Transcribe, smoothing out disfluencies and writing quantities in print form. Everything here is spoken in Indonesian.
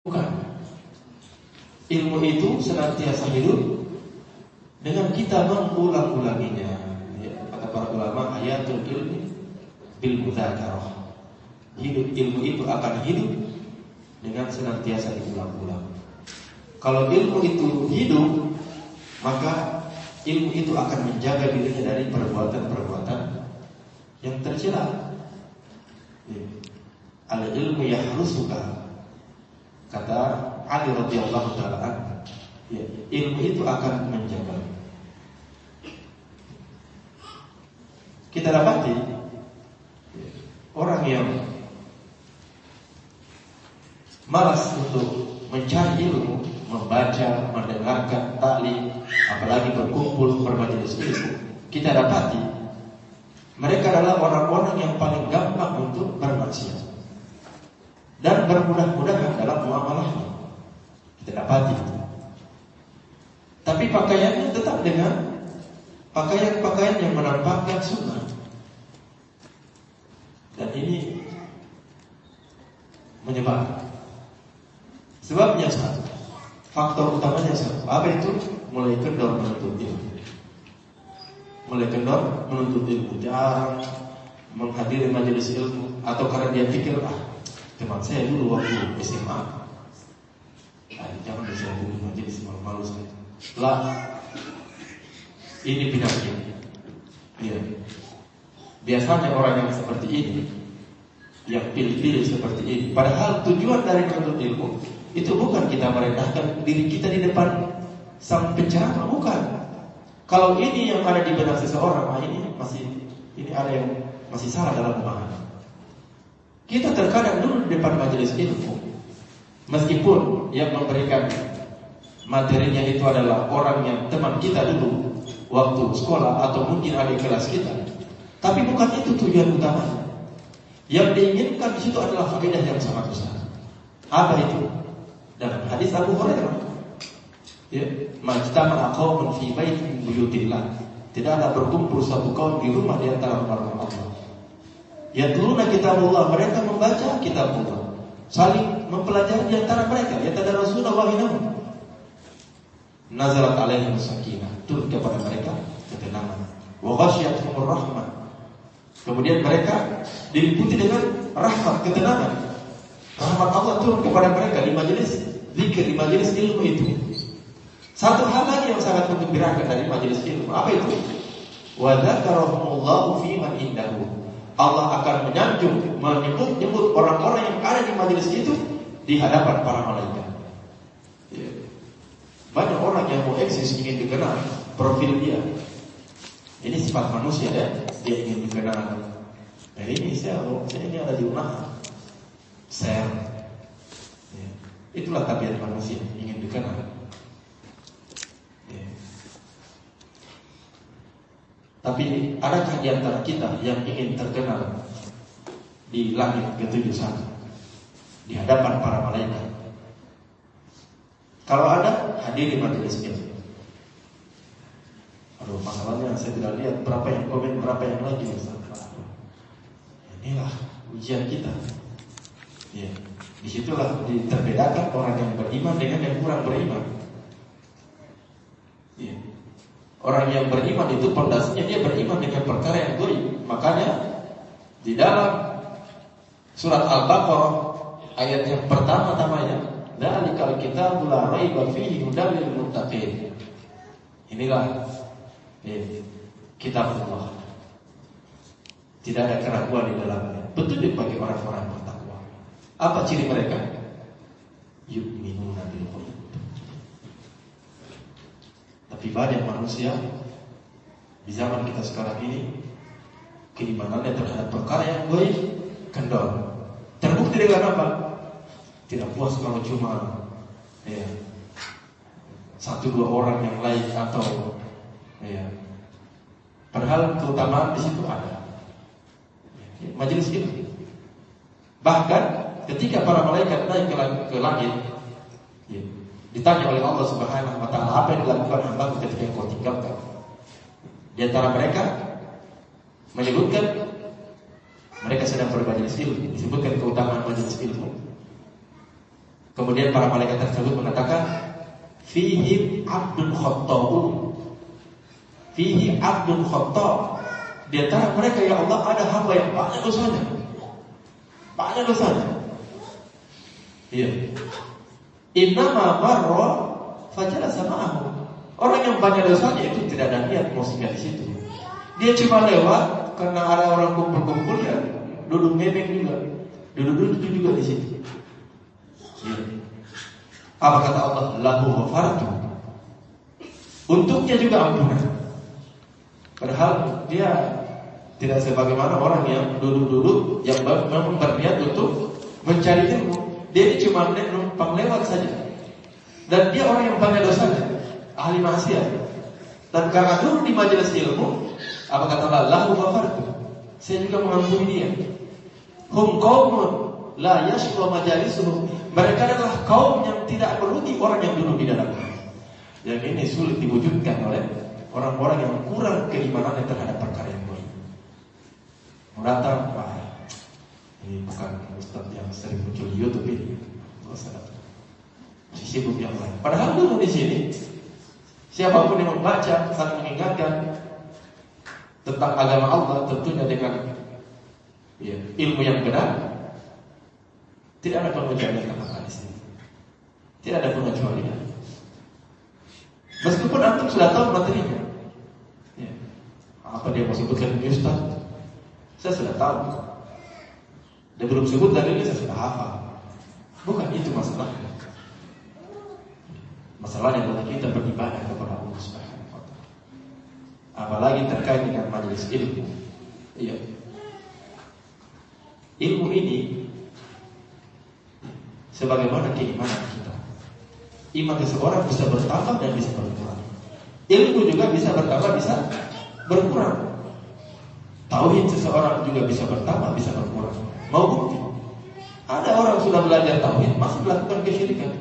Bukan. Ilmu itu senantiasa hidup dengan kita mengulang-ulanginya. Ya, kata para ulama, hayatul ilmi bil mudzakarah. Hidup ilmu itu akan hidup dengan senantiasa diulang-ulang. Kalau ilmu itu hidup, maka ilmu itu akan menjaga dirinya dari perbuatan-perbuatan yang tercela. Ya. Al ilmu yahrusuka. Kata Ali radhiyallahu taala anhu, ya, ilmu itu akan menjaga. Kita dapati orang yang malas untuk mencari ilmu, membaca, mendengarkan taklim, apalagi berkumpul bermajelis ilmu, kita dapati mereka adalah orang-orang yang paling gampang untuk bermaksiat dan bermudah-mudahan dalam muamalahnya. Kita dapati. Tapi pakaiannya tetap dengan pakaian-pakaian yang menampakkan sunnah. Dan ini menyebar. Sebabnya satu, faktor utamanya satu. Apa itu? Mulai kendor menuntut ilmu. Mulai kendor menuntut ilmu, jarang menghadiri majelis ilmu, atau karena dia pikir teman saya dulu waktu SMA, jangan saya dulu majelis malu-malu saya. Lah, ini penyakit. Ya. Biasanya orang yang seperti ini, yang pilih-pilih seperti ini, padahal tujuan dari menuntut ilmu itu bukan kita merendahkan diri kita di depan sang penceramah, bukan. Kalau ini yang ada di benak seseorang, ini ada yang masih salah dalam pemahaman. Kita terkadang dulu di depan majelis ilmu, meskipun yang memberikan materinya itu adalah orang yang teman kita dulu waktu sekolah atau mungkin adik kelas kita, tapi bukan itu tujuan utamanya. Yang diinginkan di situ adalah faedah yang sangat besar. Apa itu? Dalam hadis Abu Hurairah, ya, majtama'a qaumun fi baitin min buyutillah. Tidak ada berkumpul satu kaum di rumah di antara rumah Allah. Yatluna kitabullah, mereka membaca kitabullah, saling mempelajari di antara mereka. Yatadarasuna bainahum. Nazalat alaihim sakinah, turun kepada mereka ketenangan. Wa ghasyiyatuhumur rahmah. Kemudian mereka diliputi dengan rahmat, ketenangan. Rahmat Allah turun kepada mereka di majelis zikir, di majelis ilmu itu. Satu hal lagi yang sangat menggembirakan dari majelis ilmu, apa itu? Wa dzakarahumullahu fi man indahu. Allah akan menyebut orang-orang yang ada di majelis itu di hadapan para malaikat. Ya. Banyak orang yang mau eksis ingin dikenal profil dia. Ini sifat manusia ya, dia ingin dikenal. Nah ini saya ini ada di rumah, share. Ya. Itulah tabiat manusia, ingin dikenal. Ya. Tapi adakah di antara kita yang ingin terkenal di langit ketujuh sana, di hadapan para malaikat? Kalau ada, hadiri majelis ilmu. Aduh, masalahnya saya tidak lihat berapa yang komen, berapa yang lagi. Inilah ujian kita. Ya, disitulah terbedakan orang yang beriman dengan yang kurang beriman. Ya. Orang yang beriman itu pondasinya dia beriman dengan perkara yang gaib. Makanya di dalam surat Al-Baqarah ayat yang pertama-tamanya, dzalikal kitabul la raiba fihi hudal lil muttaqin. Inilah kitab Allah. Tidak ada keraguan di dalamnya. Petunjuk bagi orang-orang bertakwa. Apa ciri mereka? Yu'minuna bil ghaib. Tapi banyak manusia di zaman kita sekarang ini keimanannya terhadap perkara yang gaib kendor. Terbukti dengan apa? Tidak puas kalau cuma satu dua orang yang lain atau padahal keutamaan di situ ada. Majelis itu. Bahkan ketika para malaikat naik ke langit, ditanya oleh Allah Subhanahu wa taala, apa yang dilakukan hamba ketika engkau tinggalkan? Di antara mereka menyebutkan mereka sedang bermajelis ilmu, disebutkan keutamaan majelis ilmu. Kemudian para malaikat tersebut mengatakan, "Fihi abdun khatta'un." Fihi abdun khatta'. Di antara mereka ya Allah ada hamba yang banyak dosanya. Banyak dosanya. Iya. Innama marra fajalasa ma'ahu. Orang yang banyak dosanya itu tidak ada niat mau singgah di situ. Dia cuma lewat karena ada orang kumpul-kumpul ya, duduk nebeng juga. Duduk juga di situ. Ya. Apa kata Allah? Lahu ghafartu. Untuknya juga ampunan. Padahal dia tidak sebagaimana orang yang duduk-duduk yang memang berniat untuk mencari ilmu. Dia ini cuma numpang lewat saja. Dan dia orang yang banyak dosanya, ahli maksiat. Dan karena dulu di majelis ilmu, apa kata Allah? Lahu ghafartu. Saya juga mengampuni dia. Hum qaumun la yashqa majalisuhum. Mereka adalah kaum yang tidak merugi orang yang duduk di dalamnya. Yang ini sulit diwujudkan oleh orang-orang yang kurang keimanannya terhadap perkara yang baik. Datang, ini bukan ustaz yang sering muncul di YouTube ini. Masih sibuk yang lain. Padahal dulu di sini, siapapun yang membaca saling mengingatkan tentang agama Allah, tentunya dengan ilmu yang benar, tidak ada pengecualian kata di sini. Tidak ada pengecualian. Meskipun antum sudah tahu materinya, ya. Apa dia mau sebutkan ini Ustaz? Saya sudah tahu. Dia belum sebut dalilnya, saya sudah hafal. Bukan itu masalahnya. Masalahnya adalah kita beribadah kepada Allah Subhanahu wa taala. Apalagi terkait dengan majelis ilmu. Iya. Ilmu ini sebagaimana keimanan kita. Iman seseorang bisa bertambah dan bisa berkurang. Ilmu juga bisa bertambah, bisa berkurang. Tauhid seseorang juga bisa bertambah, bisa berkurang. Mau bukti? Ada orang sudah belajar tauhid masih melakukan kesyirikan.